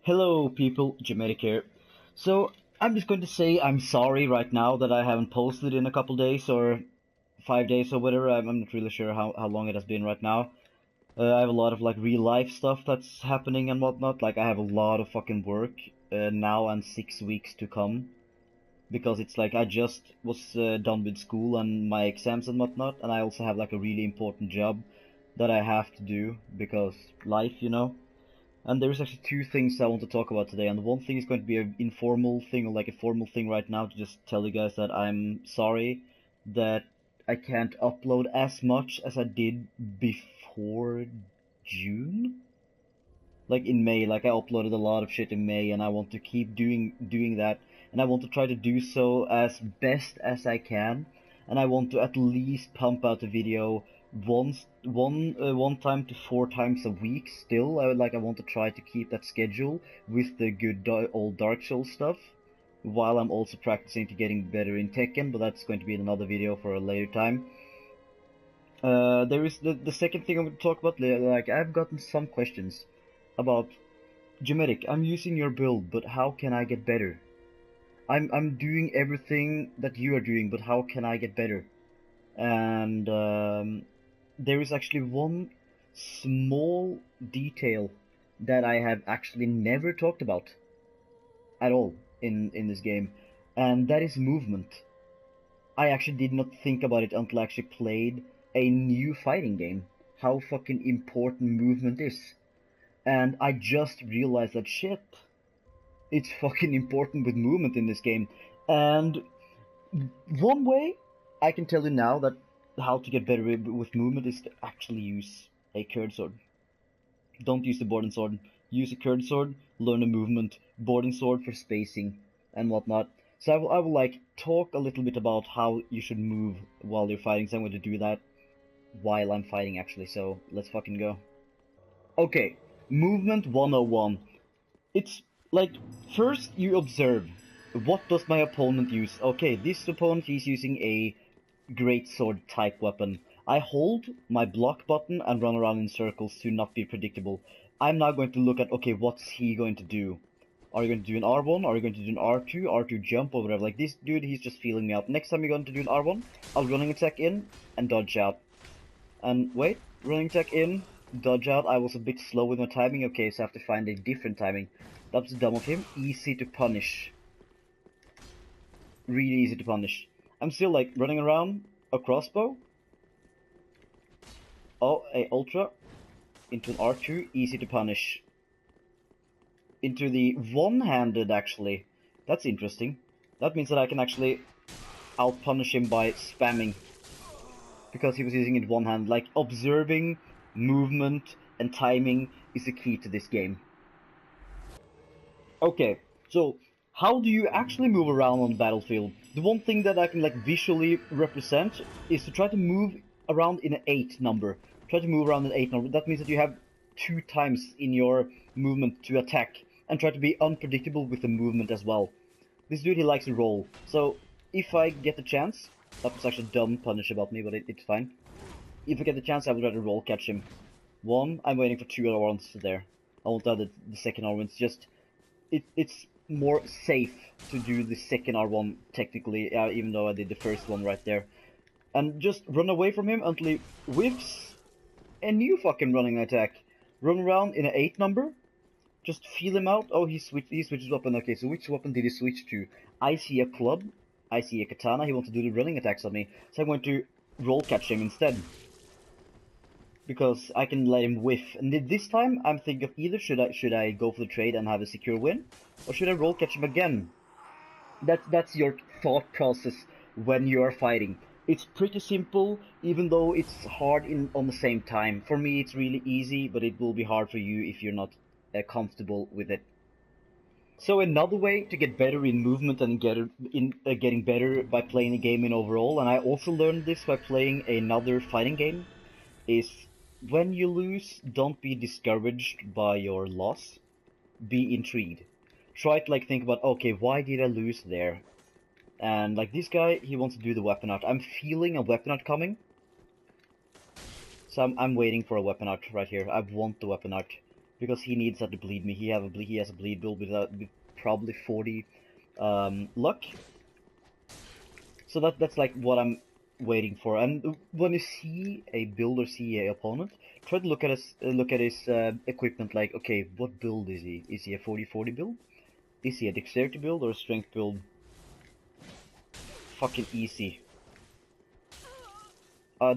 Hello people, Gemetic here. So, I'm just going to say I'm sorry right now that I haven't posted in a couple days or 5 days or whatever. I'm not really sure how long it has been right now. I have a lot of like real life stuff that's happening and whatnot. Like I have a lot of fucking work now and 6 weeks to come. Because it's like I just was done with school and my exams and whatnot. And I also have like a really important job that I have to do because life. And there's actually two things I want to talk about today, and one thing is going to be an informal thing, or like a formal thing right now, to just tell you guys that I'm sorry that I can't upload as much as I did before June. Like in May, like I uploaded a lot of shit in May, and I want to keep doing that, and I want to try to do so as best as I can, and I want to at least pump out a video one time to 4 times a week. Still, I want to try to keep that schedule with the good old Dark Souls stuff, while I'm also practicing to getting better in Tekken. But that's going to be another video for a later time. There is the second thing I'm going to talk about. Like I've gotten some questions about Gemetic. I'm using your build, but how can I get better? I'm doing everything that you are doing, but how can I get better? And there is actually one small detail that I have actually never talked about at all in this game, and that is movement. I actually did not think about it until I actually played a new fighting game, how fucking important movement is. And I just realized that shit, it's fucking important with movement in this game. And one way I can tell you now that how to get better with movement is to actually use a curved sword. Don't use the boarding sword. Use a curved sword, learn the movement, boarding sword for spacing and whatnot. So I will like talk a little bit about how you should move while you're fighting, so I'm going to do that while I'm fighting actually, so let's fucking go. Okay, movement 101. It's like, first you observe, what does my opponent use? Okay, this opponent is using a great sword type weapon. I hold my block button and run around in circles to not be predictable. I'm now going to look at, okay, what's he going to do? Are you going to do an R1? Are you going to do an R2? R2 jump or whatever? Like this dude, he's just feeling me out. Next time you're going to do an R1, I'll running attack in and dodge out. And wait, running attack in, dodge out. I was a bit slow with my timing. Okay, so I have to find a different timing. That's dumb of him. Easy to punish. Really easy to punish. I'm still like running around a crossbow. Oh, a ultra. Into an R2, easy to punish. Into the one-handed actually. That's interesting. That means that I can actually out-punish him by spamming. Because he was using it one hand. Like, observing movement and timing is the key to this game. Okay, so how do you actually move around on the battlefield? The one thing that I can like visually represent is to try to move around in an 8 number. Try to move around in an 8 number. That means that you have 2 times in your movement to attack, and try to be unpredictable with the movement as well. This dude, he likes to roll, so if I get the chance, that was actually dumb punish about me, but it's fine. If I get the chance, I would rather roll catch him. One, I'm waiting for 2 other ones there. I won't have the second R1. It's just, it's more safe to do the second R1 technically, even though I did the first one right there. And just run away from him until he whiffs a new fucking running attack. Run around in an 8 number. Just feel him out. Oh, he switches weapon. Okay, so which weapon did he switch to? I see a club. I see a katana. He wants to do the running attacks on me. So I'm going to roll catch him instead. Because I can let him whiff. And this time I'm thinking of either should I go for the trade and have a secure win, or should I roll catch him again? That's your thought process when you are fighting. It's pretty simple, even though it's hard on the same time. For me it's really easy, but it will be hard for you if you're not comfortable with it. So another way to get better in movement and getting better by playing a game in overall, and I also learned this by playing another fighting game, is when you lose, don't be discouraged by your loss. Be intrigued. Try to like think about, okay, why did I lose there? And like this guy, he wants to do the weapon art. I'm feeling a weapon art coming. So I'm waiting for a weapon art right here. I want the weapon art. because he needs that to bleed me. He has a bleed build with probably 40 luck. So that's like what I'm waiting for. And when you see a build or see a opponent, try to look at his equipment. Like, okay, what build is he? Is he a 40-40 build? Is he a dexterity build or a strength build? Fucking easy.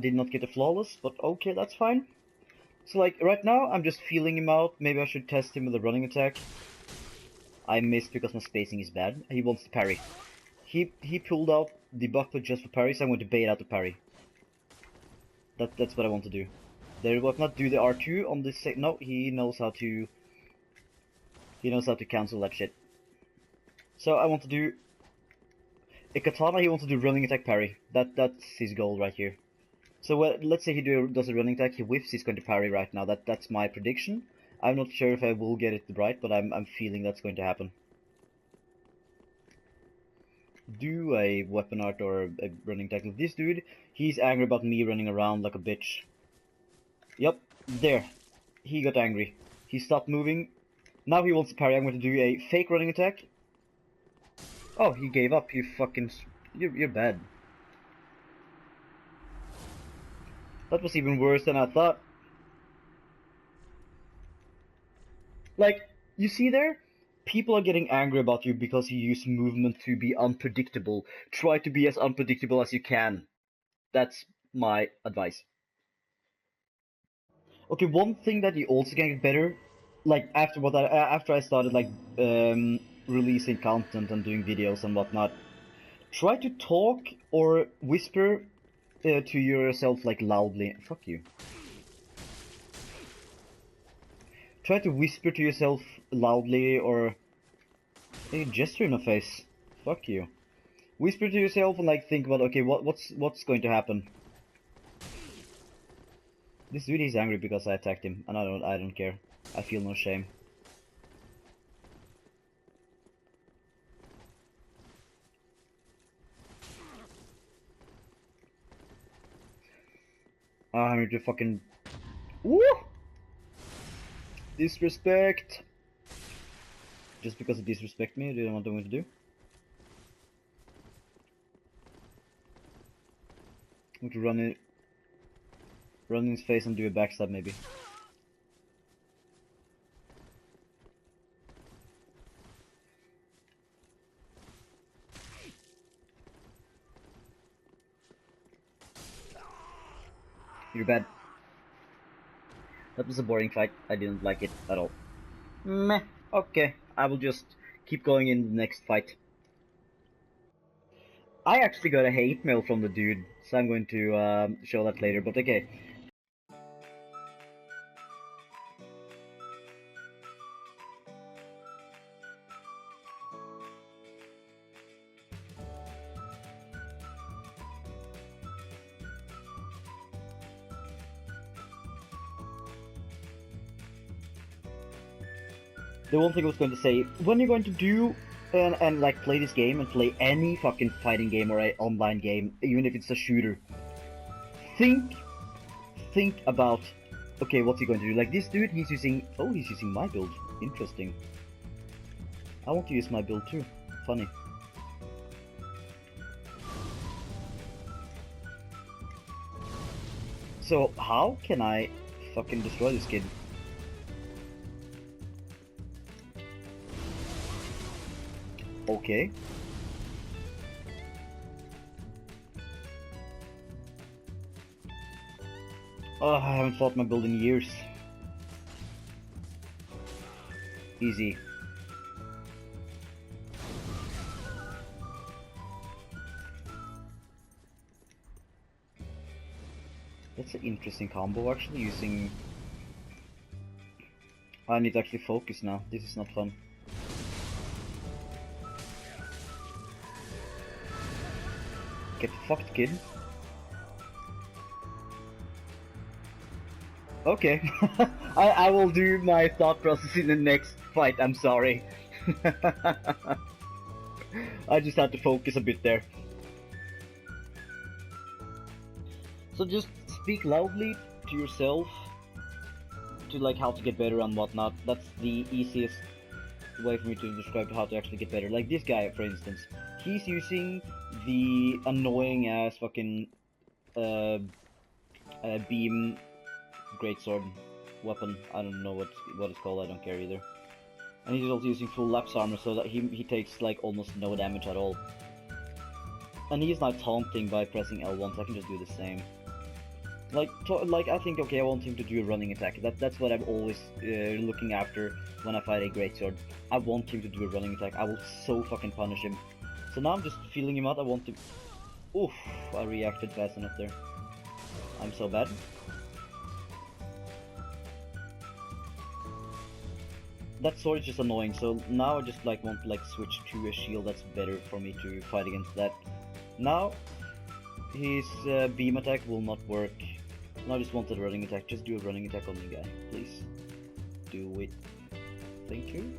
Did not get a flawless, but okay, that's fine. So like right now, I'm just feeling him out. Maybe I should test him with a running attack. I missed because my spacing is bad. He wants to parry. He pulled out the buckler just for parry, so I'm going to bait out the parry. That's what I want to do. There will not do the R2 on this. No, he knows how to. He knows how to cancel that shit. So I want to do a katana. He wants to do running attack parry. That's his goal right here. So let's say he does a running attack. He whiffs. He's going to parry right now. That's my prediction. I'm not sure if I will get it right, but I'm feeling that's going to happen. Do a weapon art or a running attack with this dude. He's angry about me running around like a bitch. Yep, there. He got angry. He stopped moving. Now he wants to parry. I'm going to do a fake running attack. Oh, he gave up. You fucking... You're bad. That was even worse than I thought. Like, you see there? People are getting angry about you because you use movement to be unpredictable. Try to be as unpredictable as you can. That's my advice. Okay, one thing that you also can get better, like after I started like releasing content and doing videos and whatnot, try to talk or whisper to yourself like loudly. Fuck you. Try to whisper to yourself loudly or a gesture in the face. Fuck you. Whisper to yourself and like think about, okay, what's going to happen. This dude is angry because I attacked him, and I don't care. I feel no shame. I need to fucking... Woo! Disrespect! Just because of disrespect me, do you know what I'm going to do? I'm going to run in his face and do a backstab maybe. You're bad. That was a boring fight. I didn't like it at all. Meh. Okay, I will just keep going in the next fight. I actually got a hate mail from the dude, so I'm going to show that later, but okay. The one thing I was going to say, when you're going to do and like play this game and play any fucking fighting game or an online game, even if it's a shooter, think about, okay, what's he going to do? Like this dude, he's using my build. Interesting. I want to use my build too. Funny. So how can I fucking destroy this kid? Okay. Oh, I haven't fought my build in years. Easy. That's an interesting combo actually, using... I need to actually focus now. This is not fun. Get fucked, kid. Okay. I will do my thought process in the next fight, I'm sorry. I just had to focus a bit there. So just speak loudly to yourself. to like how to get better and whatnot. That's the easiest way for me to describe how to actually get better. Like this guy, for instance, he's using the annoying ass fucking beam greatsword weapon. I don't know what it's called. I don't care either. And he's also using full lapse armor, so that he takes like almost no damage at all. And he's not taunting by pressing L1, so I can just do the same. Like I think, okay, I want him to do a running attack. That's what I'm always looking after when I fight a greatsword. I want him to do a running attack. I will so fucking punish him. So now I'm just feeling him out. I want to. Oof! I reacted fast enough there. I'm so bad. That sword is just annoying. So now I just like want to like switch to a shield that's better for me to fight against that. Now his beam attack will not work. I just wanted a running attack. Just do a running attack on the guy, please. Do it. Thank you.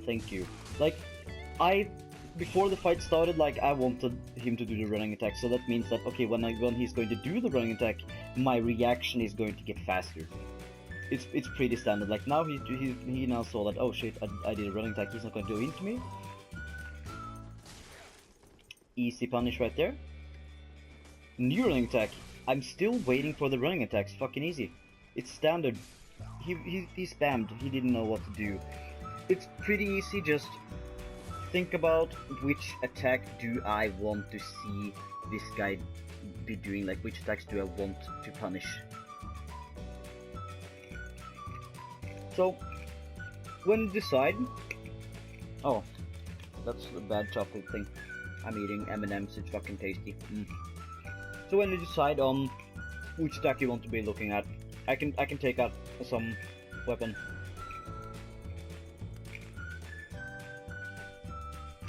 Thank you. Like, before the fight started, like, I wanted him to do the running attack, so that means that, okay, when he's going to do the running attack, my reaction is going to get faster. It's pretty standard. Like, now he now saw that, oh shit, I did a running attack, he's not going to do into me. Easy punish right there. New running attack. I'm still waiting for the running attacks. Fucking easy. It's standard. He spammed. He didn't know what to do. It's pretty easy. Just think about which attack do I want to see this guy be doing. Like, which attacks do I want to punish. So when you decide. Oh, that's a bad chocolate thing. I'm eating M&M's, it's fucking tasty. So when you decide on which attack you want to be looking at, I can take out some weapon.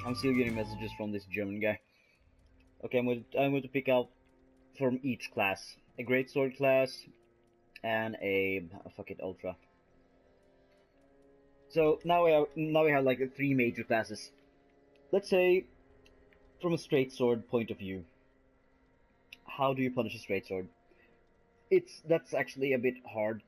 I'm still getting messages from this German guy. Okay, I'm going to pick out from each class a greatsword class and a fuck it, ultra. So now we have like 3 major classes. Let's say from a straight sword point of view. How do you punish a straight sword? That's actually a bit hard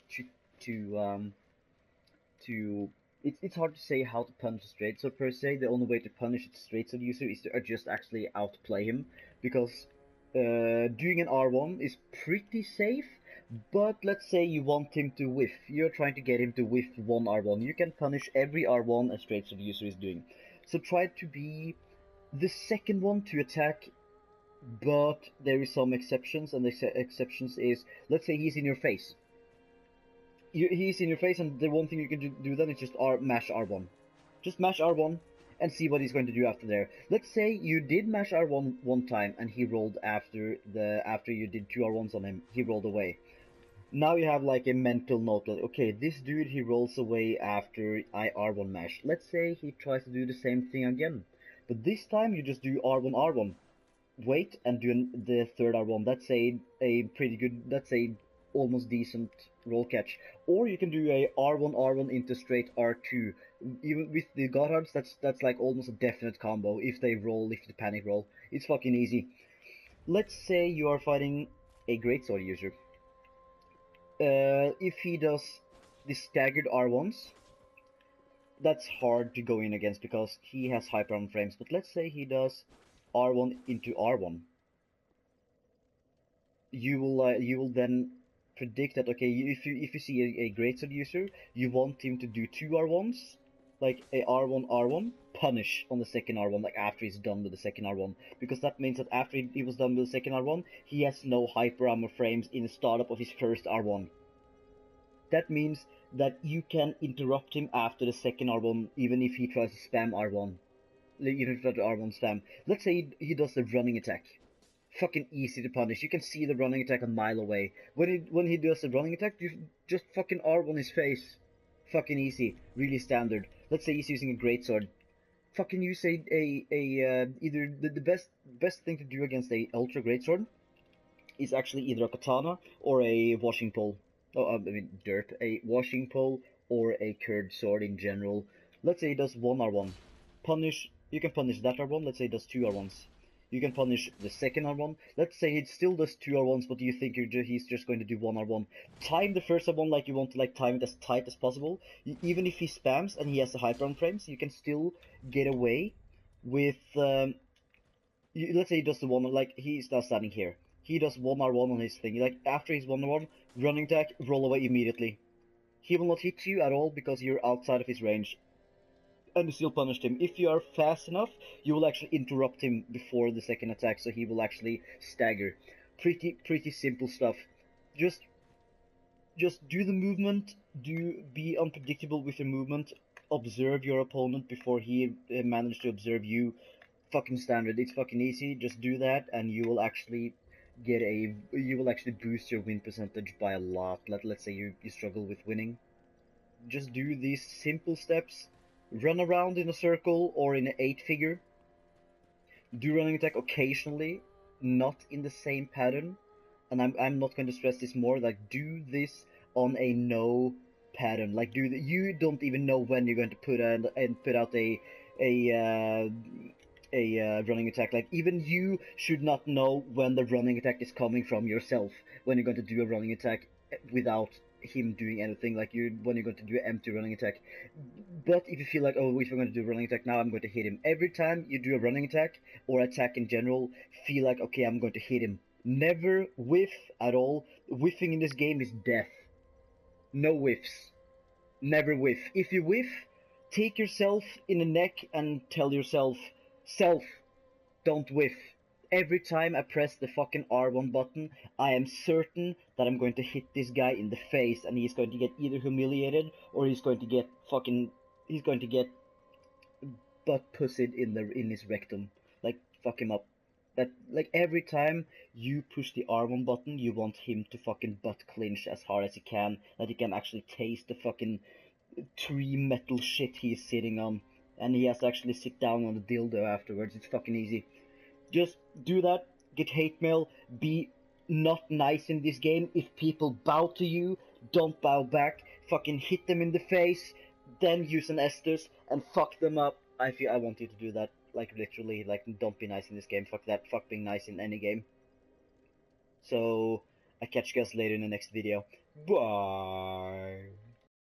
it's hard to say how to punish a straight sword per se. The only way to punish a straight sword user is to just actually outplay him, because doing an R1 is pretty safe. But let's say you want him to whiff. You're trying to get him to whiff one R1. You can punish every R1 a straight sword user is doing. So try to be the second one to attack. But there is some exceptions, and the exceptions is, let's say he's in your face. He's in your face, and the one thing you can do then is just mash R1. Just mash R1 and see what he's going to do after there. Let's say you did mash R1 one time and he rolled after you did 2 R1s on him. He rolled away. Now you have like a mental note that, okay, this dude, he rolls away after I R1 mash. Let's say he tries to do the same thing again. But this time you just do R1 R1. Wait and do the third R1. That's a pretty good, that's a almost decent roll catch. Or you can do a R1 R1 into straight R2. Even with the Gothards, that's like almost a definite combo if they panic roll. It's fucking easy. Let's say you are fighting a greatsword user. If he does the staggered R1s, that's hard to go in against because he has hyper armor frames. But let's say he does R1 into R1. You will then predict that, okay, if you see a greatsword user, you want him to do 2 R1s, like a R1 R1 punish on the second R1, like after he's done with the second R1, because that means that after he was done with the second R1, he has no hyper armor frames in the startup of his first R1. That means that you can interrupt him after the second R1, even if he tries to spam R1. Even if the R1 spam. Let's say he does the running attack. Fucking easy to punish. You can see the running attack a mile away. When he does the running attack, you just fucking R1 his face. Fucking easy. Really standard. Let's say he's using a greatsword. Fucking use either the best thing to do against a ultra greatsword is actually either a katana or a washing pole. Oh, I mean dirt. A washing pole or a curved sword in general. Let's say he does 1 R1. Punish. You can punish that R1. Let's say he does 2 R1s. You can punish the second R1. Let's say it still does 2 R1s, but you think he's just going to do 1 R1. Time the first R1 like you want to like time it as tight as possible. Even if he spams and he has the hyper on frames, you can still get away with... let's say he does the one, like he's now standing here. He does 1 R1 on his thing. Like after his 1 R1, running attack, roll away immediately. He will not hit you at all because you're outside of his range. And you still punished him. If you are fast enough, you will actually interrupt him before the second attack, so he will actually stagger. Pretty simple stuff. Just do the movement. Be unpredictable with your movement. Observe your opponent before he manages to observe you. Fucking standard. It's fucking easy. Just do that, and you will actually boost your win percentage by a lot. Let's say you struggle with winning. Just do these simple steps. Run around in a circle or in an 8-figure. Do running attack occasionally, not in the same pattern. And I'm not going to stress this more. Like do this on a no pattern. Like you don't even know when you're going to put out a running attack. Like even you should not know when the running attack is coming from yourself. When you're going to do a running attack without him doing anything, like when you're going to do an empty running attack. But if you feel like, oh, if I'm going to do a running attack now, I'm going to hit him. Every time you do a running attack or attack in general, feel like, okay, I'm going to hit him. Never whiff at all. Whiffing in this game is death. No whiffs. Never whiff. If you whiff, take yourself in the neck and tell yourself, self, don't whiff. Every time I press the fucking R1 button, I am certain that I'm going to hit this guy in the face, and he's going to get either humiliated or he's going to get butt pussied in his rectum. Like fuck him up. That like every time you push the R1 button, you want him to fucking butt clinch as hard as he can, that he can actually taste the fucking tree metal shit he's sitting on, and he has to actually sit down on the dildo afterwards. It's fucking easy. Just do that, get hate mail, be not nice in this game. If people bow to you, don't bow back. Fucking hit them in the face, then use an Estus and fuck them up. I want you to do that, like literally, like don't be nice in this game. Fuck that, fuck being nice in any game. So, I catch you guys later in the next video. Bye!